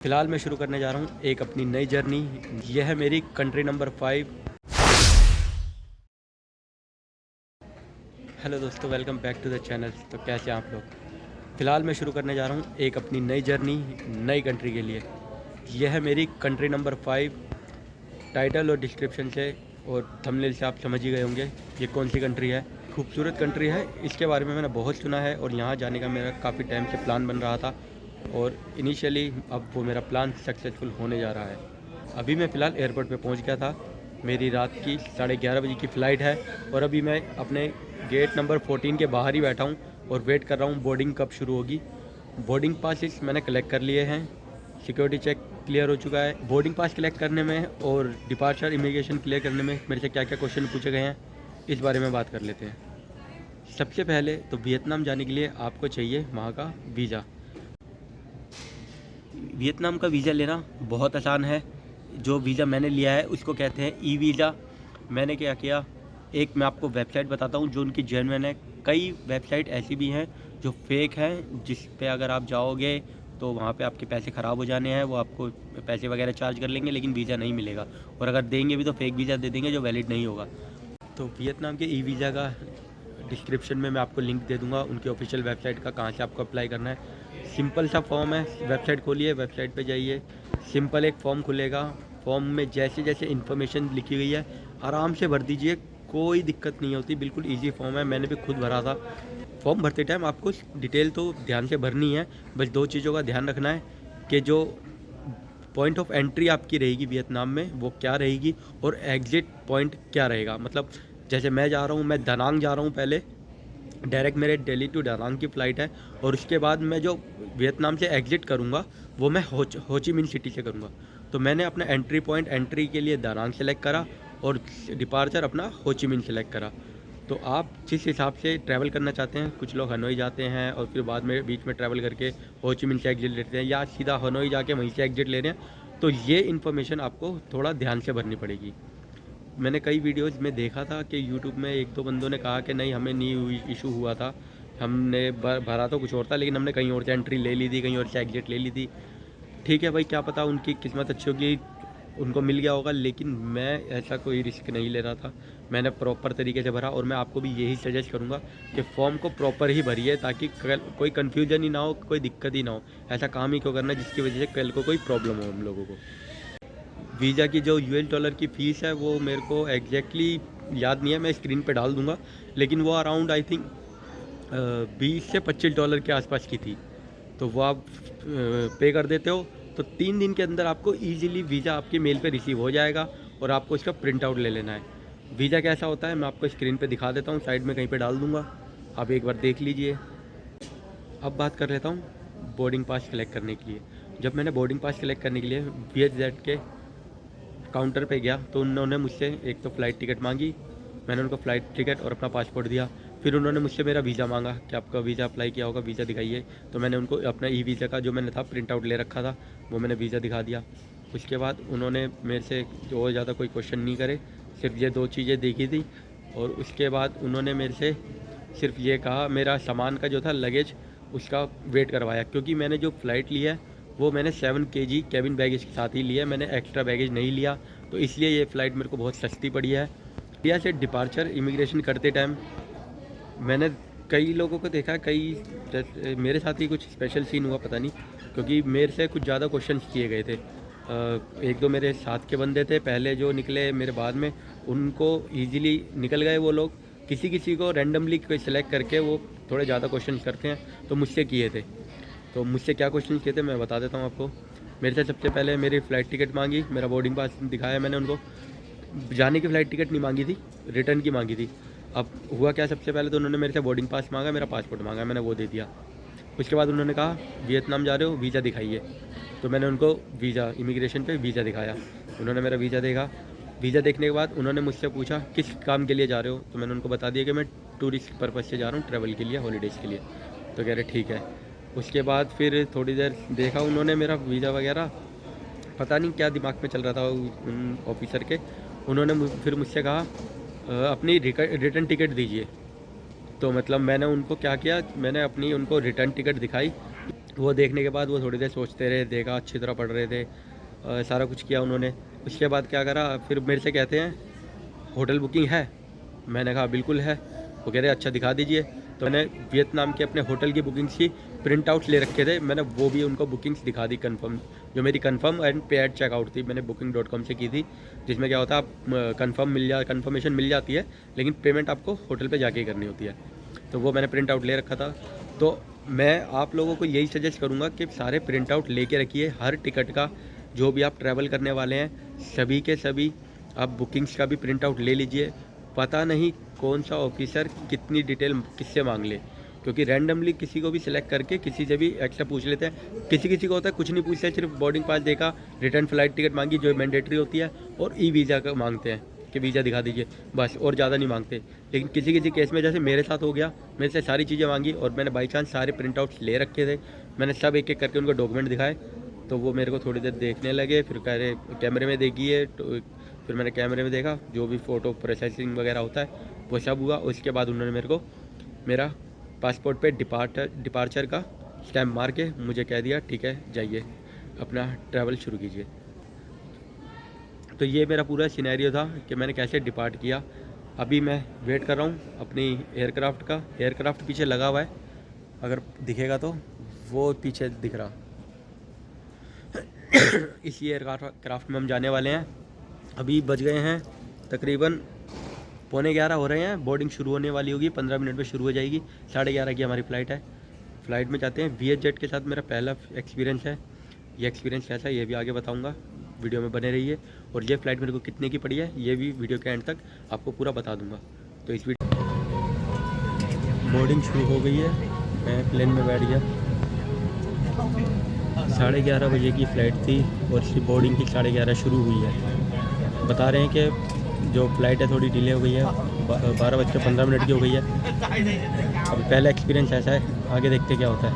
फ़िलहाल मैं शुरू करने जा रहा हूँ एक अपनी नई जर्नी। यह है मेरी कंट्री नंबर 5। हेलो दोस्तों, welcome back to the channel. तो कैसे हैं आप लोग? फ़िलहाल मैं शुरू करने जा रहा हूँ एक अपनी नई जर्नी नई कंट्री के लिए। यह है मेरी कंट्री नंबर 5। टाइटल और डिस्क्रिप्शन से और थंबनेल से आप समझ ही गए होंगे ये कौन सी कंट्री है। खूबसूरत कंट्री है, इसके बारे में मैंने बहुत सुना है और यहाँ जाने का मेरा काफ़ी टाइम से प्लान बन रहा था और इनिशियली अब वो मेरा प्लान सक्सेसफुल होने जा रहा है। अभी मैं फ़िलहाल एयरपोर्ट पे पहुँच गया था। मेरी रात की 11:30 बजे की फ़्लाइट है और अभी मैं अपने गेट नंबर 14 के बाहर ही बैठा हूँ और वेट कर रहा हूँ बोर्डिंग कब शुरू होगी। बोर्डिंग पासिस मैंने कलेक्ट कर लिए हैं, सिक्योरिटी चेक क्लियर हो चुका है। बोर्डिंग पास कलेक्ट करने में और डिपार्चर इमिग्रेशन क्लियर करने में मेरे से क्या क्या क्वेश्चन पूछे गए हैं, इस बारे में बात कर लेते हैं। सबसे पहले तो वियतनाम जाने के लिए आपको चाहिए वहाँ का वीज़ा। वियतनाम का वीज़ा लेना बहुत आसान है। जो वीज़ा मैंने लिया है उसको कहते हैं ई वीज़ा। मैंने क्या किया, एक मैं आपको वेबसाइट बताता हूँ जो उनकी जेन्युइन है। कई वेबसाइट ऐसी भी हैं जो फेक हैं, जिस पे अगर आप जाओगे तो वहाँ पे आपके पैसे ख़राब हो जाने हैं। वो आपको पैसे वगैरह चार्ज कर लेंगे लेकिन वीज़ा नहीं मिलेगा, और अगर देंगे भी तो फेक वीज़ा दे देंगे जो वैलिड नहीं होगा। तो वियतनाम के ई वीज़ा का डिस्क्रिप्शन में मैं आपको लिंक दे दूंगा उनकी ऑफिशियल वेबसाइट का, कहाँ से आपको अप्लाई करना है। सिंपल सा फॉर्म है, वेबसाइट खोलिए, वेबसाइट पे जाइए, सिंपल एक फॉर्म खुलेगा। फॉर्म में जैसे जैसे इन्फॉर्मेशन लिखी गई है आराम से भर दीजिए, कोई दिक्कत नहीं होती, बिल्कुल ईजी फॉर्म है। मैंने भी खुद भरा था। फॉर्म भरते टाइम आपको डिटेल तो ध्यान से भरनी है, बस दो चीज़ों का ध्यान रखना है कि जो पॉइंट ऑफ एंट्री आपकी रहेगी वियतनाम में वो क्या रहेगी और एग्ज़िट पॉइंट क्या रहेगा। मतलब जैसे मैं जा रहा हूँ, मैं दानांग जा रहा हूँ, पहले डायरेक्ट मेरे दिल्ली टू दानांग की फ़्लाइट है और उसके बाद मैं जो वियतनाम से एग्ज़िट करूँगा वो मैं हो ची मिन सिटी से करूँगा। तो मैंने अपना एंट्री पॉइंट एंट्री के लिए दानांग सेलेक्ट करा और डिपार्चर अपना हो ची मिन सेलेक्ट करा। तो आप जिस हिसाब से ट्रैवल करना चाहते हैं, कुछ लोग हनोई जाते हैं और फिर बाद में बीच में ट्रैवल करके हो ची मिन से एग्जिट लेते हैं, या सीधा हनोई जाके वहीं से एग्जिट ले रहे हैं, तो ये इन्फॉर्मेशन आपको थोड़ा ध्यान से भरनी पड़ेगी। मैंने कई वीडियोस में देखा था कि यूट्यूब में एक दो बंदों ने कहा कि नहीं हमें नहीं इशू हुआ था, हमने भरा तो कुछ और था लेकिन हमने कहीं और से एंट्री ले ली थी, कहीं और से एग्जिट ले ली थी। ठीक है भाई, क्या पता उनकी किस्मत अच्छी होगी, उनको मिल गया होगा, लेकिन मैं ऐसा कोई रिस्क नहीं ले रहा था। मैंने प्रॉपर तरीके से भरा और मैं आपको भी यही सजेस्ट करूँगा कि फॉर्म को प्रॉपर ही भरिए ताकि कल कोई कन्फ्यूजन ही ना हो, कोई दिक्कत ही ना हो। ऐसा काम ही क्यों करना जिसकी वजह से कल को कोई प्रॉब्लम हो हम लोगों को। वीज़ा की जो $US की फ़ीस है वो मेरे को एग्जैक्टली याद नहीं है, मैं स्क्रीन पे डाल दूँगा, लेकिन वो अराउंड आई थिंक $20 से $25 के आसपास की थी। तो वो आप पे कर देते हो तो 3 दिन के अंदर आपको ईजिली वीज़ा आपके मेल पे रिसीव हो जाएगा और आपको इसका प्रिंट आउट ले लेना है। वीज़ा कैसा होता है मैं आपको स्क्रीन पे दिखा देता हूँ, साइड में कहीं पे डाल दूँगा, आप एक बार देख लीजिए। अब बात कर लेता हूँ बोर्डिंग पास कलेक्ट करने के लिए। जब मैंने बोर्डिंग पास कलेक्ट करने के लिए VHZ के काउंटर पे गया तो उन्होंने मुझसे एक तो फ़्लाइट टिकट मांगी, मैंने उनको फ़्लाइट टिकट और अपना पासपोर्ट दिया। फिर उन्होंने मुझसे मेरा वीज़ा मांगा कि आपका वीज़ा अप्लाई किया होगा, वीज़ा दिखाइए। तो मैंने उनको अपना ई वीज़ा का जो मैंने था प्रिंट आउट ले रखा था वो मैंने वीज़ा दिखा दिया। उसके बाद उन्होंने मेरे से और ज़्यादा कोई क्वेश्चन नहीं करे, सिर्फ ये दो चीज़ें देखी थी और उसके बाद उन्होंने मेरे से सिर्फ ये कहा, मेरा सामान का जो था लगेज उसका वेट करवाया, क्योंकि मैंने जो फ़्लाइट ली है वो मैंने 7 kg कैबिन बैगेज के साथ ही लिया है, मैंने एक्स्ट्रा बैगेज नहीं लिया। तो इसलिए ये फ़्लाइट मेरे को बहुत सस्ती पड़ी है। इंडिया से डिपार्चर इमिग्रेशन करते टाइम मैंने कई लोगों को देखा, कई मेरे साथ ही कुछ स्पेशल सीन हुआ पता नहीं, क्योंकि मेरे से कुछ ज़्यादा क्वेश्चंस किए गए थे। एक दो मेरे साथ के बंदे थे पहले जो निकले मेरे बाद में, उनको ईजिली निकल गए वो लोग। किसी किसी को रैंडमली कोई सिलेक्ट करके वो थोड़े ज़्यादा क्वेश्चन करते हैं, तो मुझसे किए थे। तो मुझसे क्या क्वेश्चन किए थे मैं बता देता हूँ आपको। मेरे से सबसे पहले मेरी फ़्लाइट टिकट मांगी, मेरा बोर्डिंग पास दिखाया मैंने उनको। जाने की फ़्लाइट टिकट नहीं मांगी थी, रिटर्न की मांगी थी। अब हुआ क्या, सबसे पहले तो उन्होंने मेरे से बोर्डिंग पास मांगा, मेरा पासपोर्ट मांगा, मैंने वो दे दिया। उसके बाद उन्होंने कहा वियतनाम जा रहे हो, वीज़ा दिखाइए। तो मैंने उनको वीज़ा इमिग्रेशन पे वीज़ा दिखाया, उन्होंने मेरा वीज़ा देखा। वीज़ा देखने के बाद उन्होंने मुझसे पूछा किस काम के लिए जा रहे हो, तो मैंने उनको बता दिया कि मैं टूरिस्ट पर्पज़ से जा रहा हूँ, ट्रैवल के लिए, हॉलीडेज़ के लिए। तो कह रहे ठीक है। उसके बाद फिर थोड़ी देर देखा उन्होंने मेरा वीज़ा वगैरह, पता नहीं क्या दिमाग में चल रहा था उन ऑफिसर के। उन्होंने फिर मुझसे कहा अपनी रिटर्न टिकट दीजिए। तो मतलब मैंने उनको क्या किया, मैंने अपनी उनको रिटर्न टिकट दिखाई। वो देखने के बाद वो थोड़ी देर सोचते रहे, देखा, अच्छी तरह पढ़ रहे थे, सारा कुछ किया उन्होंने। उसके बाद क्या करा, फिर मेरे से कहते हैं होटल बुकिंग है? मैंने कहा बिल्कुल है। वो कह रहे अच्छा दिखा दीजिए। तो मैंने वियतनाम के अपने होटल की बुकिंग्स की प्रिंट आउट ले रखे थे, मैंने वो भी उनको बुकिंग्स दिखा दी कंफर्म, जो मेरी कंफर्म एंड पेड चेकआउट थी, मैंने booking.com से की थी। जिसमें क्या होता है, आप कंफर्मेशन मिल जाती है, लेकिन पेमेंट आपको होटल पे जाके ही करनी होती है। तो वो मैंने प्रिंट आउट ले रखा था। तो मैं आप लोगों को यही सजेस्ट करूँगा कि सारे प्रिंट आउट लेके रखिए हर टिकट का। जो भी आप ट्रैवल करने वाले हैं, सभी के सभी आप बुकिंग्स का भी प्रिंट आउट ले लीजिए। पता नहीं कौन सा ऑफिसर कितनी डिटेल किससे मांग ले, क्योंकि रैंडमली किसी को भी सिलेक्ट करके किसी से भी एक्स्ट्रा पूछ लेते हैं। किसी किसी को होता है कुछ नहीं पूछते, सिर्फ बोर्डिंग पास देखा, रिटर्न फ्लाइट टिकट मांगी जो मैंडेटरी होती है, और ई वीज़ा का मांगते हैं कि वीज़ा दिखा दीजिए, बस, और ज़्यादा नहीं मांगते। लेकिन किसी किसी केस में, जैसे मेरे साथ हो गया, मेरे से सारी चीज़ें मांगी और मैंने बाई चांस सारे प्रिंट आउट्स ले रखे थे। मैंने सब एक एक करके उनको डॉक्यूमेंट दिखाए, तो वो मेरे को थोड़ी देर देखने लगे, फिर कह रहे कैमरे में देखिए। तो फिर मैंने कैमरे में देखा, जो भी फ़ोटो प्रोसेसिंग वगैरह होता है वो सब हुआ। उसके बाद उन्होंने मेरे को मेरा पासपोर्ट पे डिपार्चर का स्टैम्प मार के मुझे कह दिया ठीक है जाइए अपना ट्रैवल शुरू कीजिए। तो ये मेरा पूरा सिनेरियो था कि मैंने कैसे डिपार्ट किया। अभी मैं वेट कर रहा हूँ अपनी एयरक्राफ्ट का। एयरक्राफ्ट पीछे लगा हुआ है, अगर दिखेगा तो वो पीछे दिख रहा। इसी एयरक्राफ्ट में हम जाने वाले हैं। अभी बज गए हैं तकरीबन 11:15 हो रहे हैं। बोर्डिंग शुरू होने वाली होगी, 15 मिनट में शुरू हो जाएगी। 11:30 की हमारी फ़्लाइट है। फ़्लाइट में जाते हैं। वी एच जेट के साथ मेरा पहला एक्सपीरियंस है। ये एक्सपीरियंस कैसा है ये भी आगे बताऊंगा, वीडियो में बने रहिए। और ये फ़्लाइट मेरे को कितने की पड़ी है ये भी वीडियो के एंड तक आपको पूरा बता दूंगा। तो इस वीडियो बोर्डिंग शुरू हो गई है, मैं प्लेन में बैठ गया। 11:30 बजे की फ़्लाइट थी और इसकी बोर्डिंग की 11:30 शुरू हुई है। बता रहे हैं कि जो फ़्लाइट है थोड़ी डिले हो गई है, 12:15 की हो गई है। अब पहला एक्सपीरियंस ऐसा है, आगे देखते क्या होता है।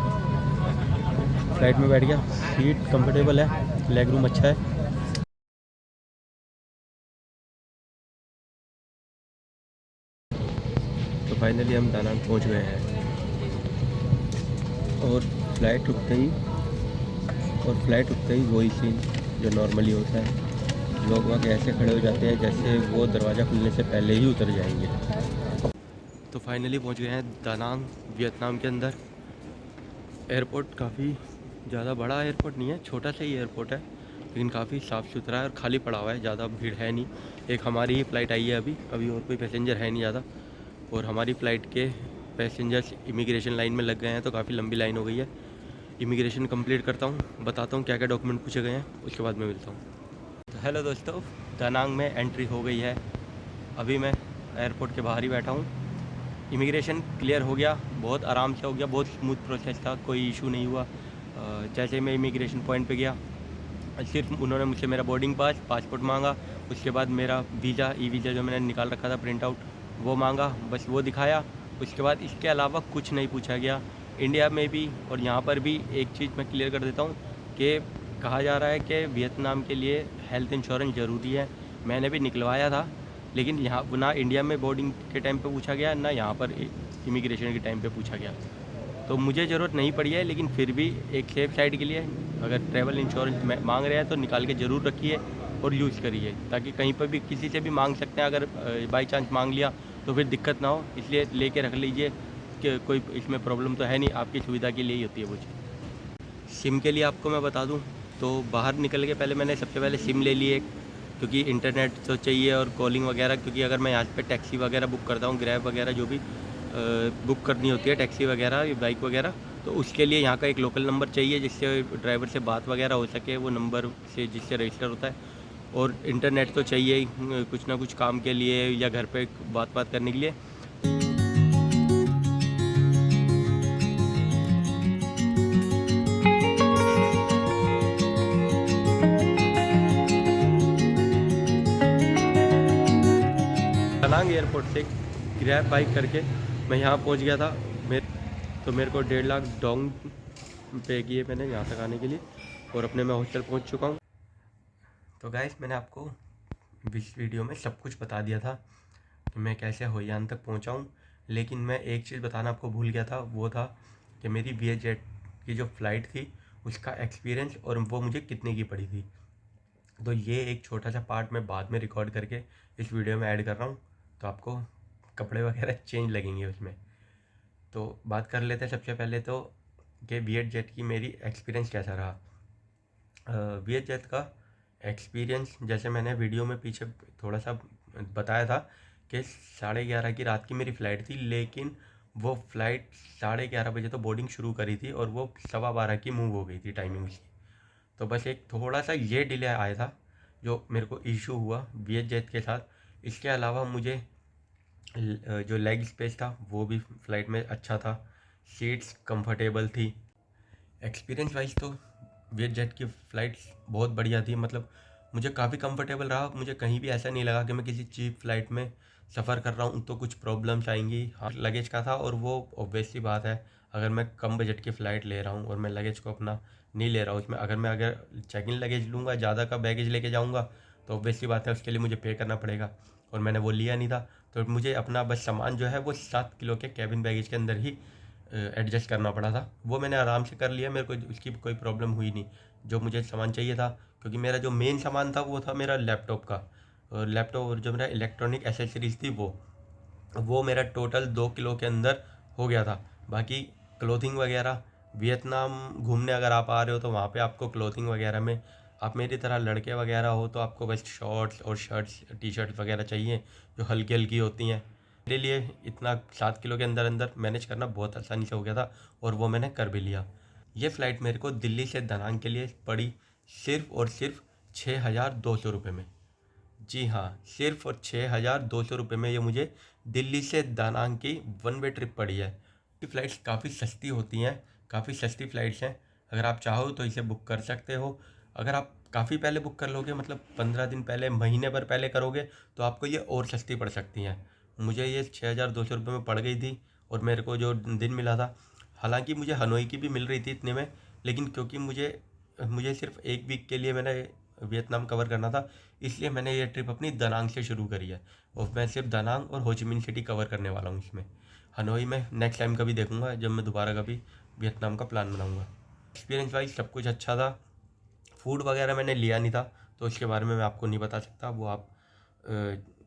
फ़्लाइट में बैठ गया, सीट कंफर्टेबल है, लेग रूम अच्छा है। तो फाइनली हम दानांग पहुंच गए हैं और फ़्लाइट रुकते ही वही सीन जो नॉर्मली होता है। लोग वहाँ ऐसे खड़े हो जाते हैं जैसे वो दरवाज़ा खुलने से पहले ही उतर जाएंगे। तो फाइनली पहुंच गए हैं दानांग, वियतनाम के अंदर। एयरपोर्ट काफ़ी ज़्यादा बड़ा एयरपोर्ट नहीं है, छोटा सा ही एयरपोर्ट है, लेकिन काफ़ी साफ़ सुथरा है और खाली पड़ा हुआ है, ज़्यादा भीड़ है नहीं। एक हमारी ही फ़्लाइट आई है अभी और कोई पैसेंजर है नहीं ज़्यादा। और हमारी फ़्लाइट के पैसेंजर्स इमिग्रेशन लाइन में लग गए हैं, तो काफ़ी लंबी लाइन हो गई है। इमिग्रेशन कंप्लीट करता हूँ, बताता हूँ क्या क्या डॉक्यूमेंट पूछे गए हैं, उसके बाद मैं मिलता हूँ। तो हेलो दोस्तों, दानांग में एंट्री हो गई है। अभी मैं एयरपोर्ट के बाहर ही बैठा हूँ। इमिग्रेशन क्लियर हो गया, बहुत आराम से हो गया, बहुत स्मूथ प्रोसेस था, कोई इशू नहीं हुआ। जैसे मैं इमिग्रेशन पॉइंट पे गया, सिर्फ उन्होंने मुझसे मेरा बोर्डिंग पासपोर्ट मांगा। उसके बाद मेरा वीज़ा, ई वीज़ा जो मैंने निकाल रखा था प्रिंट आउट, वो मांगा, बस वो दिखाया। उसके बाद इसके अलावा कुछ नहीं पूछा गया। इंडिया में भी और यहाँ पर भी एक चीज़ मैं क्लियर कर देता हूँ कि कहा जा रहा है कि वियतनाम के लिए हेल्थ इंश्योरेंस ज़रूरी है। मैंने भी निकलवाया था, लेकिन यहाँ ना इंडिया में बोर्डिंग के टाइम पे पूछा गया, ना यहाँ पर इमिग्रेशन के टाइम पे पूछा गया। तो मुझे ज़रूरत नहीं पड़ी है, लेकिन फिर भी एक सेफ साइड के लिए अगर ट्रैवल इंश्योरेंस मांग रहे हैं तो निकाल के ज़रूर रखिए और यूज़ करिए, ताकि कहीं पर भी किसी से भी मांग सकते हैं। अगर बाई चांस मांग लिया तो फिर दिक्कत ना हो, इसलिए लेके रख लीजिए कि कोई इसमें प्रॉब्लम तो है नहीं, आपकी सुविधा के लिए ही होती है वो चीज़। सिम के लिए आपको मैं बता दूं तो बाहर निकल के पहले मैंने सबसे पहले सिम ले ली एक, क्योंकि इंटरनेट तो चाहिए और कॉलिंग वगैरह। क्योंकि अगर मैं यहाँ पे टैक्सी वगैरह बुक करता हूँ, ग्रैब वगैरह जो भी बुक करनी होती है, टैक्सी वगैरह, बाइक वगैरह, तो उसके लिए यहाँ का एक लोकल नंबर चाहिए जिससे ड्राइवर से बात वगैरह हो सके, वो नंबर से जिससे रजिस्टर होता है। और इंटरनेट तो चाहिए ही, कुछ ना कुछ काम के लिए या घर पे बात करने के लिए। दानांग एयरपोर्ट से ग्रैब बाइक करके मैं यहाँ पहुँच गया था। मेरे को 1.5 लाख डोंग पे किए मैंने यहाँ तक आने के लिए, और अपने मैं हॉस्टल पहुँच चुका हूँ। तो गाइस, मैंने आपको इस वीडियो में सब कुछ बता दिया था कि मैं कैसे होयान तक पहुँचा हूँ। लेकिन मैं एक चीज़ बताना आपको भूल गया था, वो था कि मेरी वी एच जेट कि जो फ़्लाइट थी उसका एक्सपीरियंस और वो मुझे कितने की पड़ी थी। तो ये एक छोटा सा पार्ट मैं बाद में रिकॉर्ड करके इस वीडियो में ऐड कर रहा हूँ, तो आपको कपड़े वगैरह चेंज लगेंगे उसमें। तो बात कर लेते हैं सबसे पहले तो कि विएट जेट की मेरी एक्सपीरियंस कैसा रहा। विएट जेट का एक्सपीरियंस जैसे मैंने वीडियो में पीछे थोड़ा सा बताया था कि 11:30 की रात की मेरी फ़्लाइट थी, लेकिन वो फ़्लाइट 11:30 बजे तो बोर्डिंग शुरू करी थी और वो 12:15 की मूव हो गई थी टाइमिंग उसकी। तो बस एक थोड़ा सा ये डिले आया था जो मेरे को इशू हुआ विएट जेट के साथ। इसके अलावा मुझे जो लेग स्पेस था वो भी फ़्लाइट में अच्छा था, सीट्स कंफर्टेबल थी। एक्सपीरियंस वाइज तो विएट जेट की फ़्लाइट्स बहुत बढ़िया थी, मतलब मुझे काफ़ी कंफर्टेबल रहा। मुझे कहीं भी ऐसा नहीं लगा कि मैं किसी चीप फ़्लाइट में सफ़र कर रहा हूँ तो कुछ प्रॉब्लम्स आएंगी। हाँ, लगेज का था और वो ऑब्वियस सी बात है, अगर मैं कम बजट की फ़्लाइट ले रहा हूँ और मैं लगेज को अपना नहीं ले रहा हूँ उसमें, अगर चेक इन लगेज लूँगा, ज़्यादा का बैगेज लेके जाऊँगा तो ऑब्वियस सी बात है उसके लिए मुझे पे करना पड़ेगा, और मैंने वो लिया नहीं था। तो मुझे अपना बस सामान जो है वो 7 किलो के कैबिन बैगेज के अंदर ही एडजस्ट करना पड़ा था। वो मैंने आराम से कर लिया, मेरे को उसकी कोई प्रॉब्लम हुई नहीं। जो मुझे सामान चाहिए था, क्योंकि मेरा जो मेन सामान था वो था मेरा लैपटॉप का, और लैपटॉप और जो मेरा इलेक्ट्रॉनिक एसेसरीज़ थी वो मेरा टोटल 2 किलो के अंदर हो गया था। बाकी क्लोथिंग वगैरह, वियतनाम घूमने अगर आप आ रहे हो तो वहाँ पे आपको क्लोथिंग वगैरह में, आप मेरी तरह लड़के वगैरह हो तो आपको बस शॉर्ट्स और शर्ट्स टी शर्ट वगैरह चाहिए जो हल्की हल्की होती हैं। मेरे लिए इतना 7 किलो के अंदर अंदर मैनेज करना बहुत आसानी से हो गया था, और वो मैंने कर भी लिया। ये फ़्लाइट मेरे को दिल्ली से दनांग के लिए पड़ी सिर्फ़ और सिर्फ 6,200 रुपये में। जी हाँ, सिर्फ़ और 6,200 रुपये में ये मुझे दिल्ली से दानांग की वन वे ट्रिप पड़ी है। ये फ़्लाइट्स काफ़ी सस्ती होती हैं, काफ़ी सस्ती फ़्लाइट्स हैं। अगर आप चाहो तो इसे बुक कर सकते हो। अगर आप काफ़ी पहले बुक कर लोगे, मतलब 15 दिन पहले, महीने भर पहले करोगे तो आपको ये और सस्ती पड़ सकती हैं। मुझे ये 6,200 रुपये में पड़ गई थी, और मेरे को जो दिन मिला था, हालांकि मुझे हनोई की भी मिल रही थी इतने में, लेकिन क्योंकि मुझे मुझे सिर्फ 1 वीक के लिए मैंने वियतनाम कवर करना था, इसलिए मैंने ये ट्रिप अपनी दनांग से शुरू करी है, और मैं सिर्फ दनांग और होचिमिन सिटी कवर करने वाला हूँ इसमें। हनोई में नेक्स्ट टाइम कभी देखूँगा जब मैं दोबारा कभी वियतनाम का प्लान बनाऊँगा। एक्सपीरियंस वाइज सब कुछ अच्छा था। फूड वगैरह मैंने लिया नहीं था तो उसके बारे में मैं आपको नहीं बता सकता, वो आप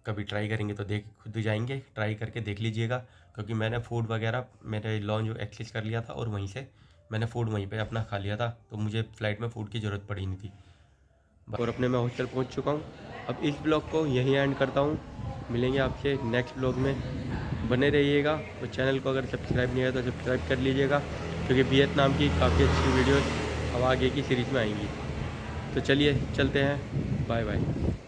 कभी ट्राई करेंगे तो देख खुद ही जाएंगे, ट्राई करके देख लीजिएगा। क्योंकि मैंने फ़ूड वगैरह मेरे लॉन्च एक्सेस कर लिया था और वहीं से मैंने फ़ूड वहीं पे अपना खा लिया था, तो मुझे फ़्लाइट में फ़ूड की ज़रूरत पड़ी नहीं थी। और अपने मैं हॉस्टल पहुंच चुका हूं। अब इस ब्लॉग को यहीं एंड करता हूं। मिलेंगे आपसे नेक्स्ट ब्लॉग में, बने रहिएगा। और चैनल को अगर सब्सक्राइब नहीं है तो सब्सक्राइब कर लीजिएगा, क्योंकि वियतनाम की काफ़ी अच्छी वीडियोस अब आगे की सीरीज़ में आएंगी। तो चलिए चलते हैं, बाय बाय।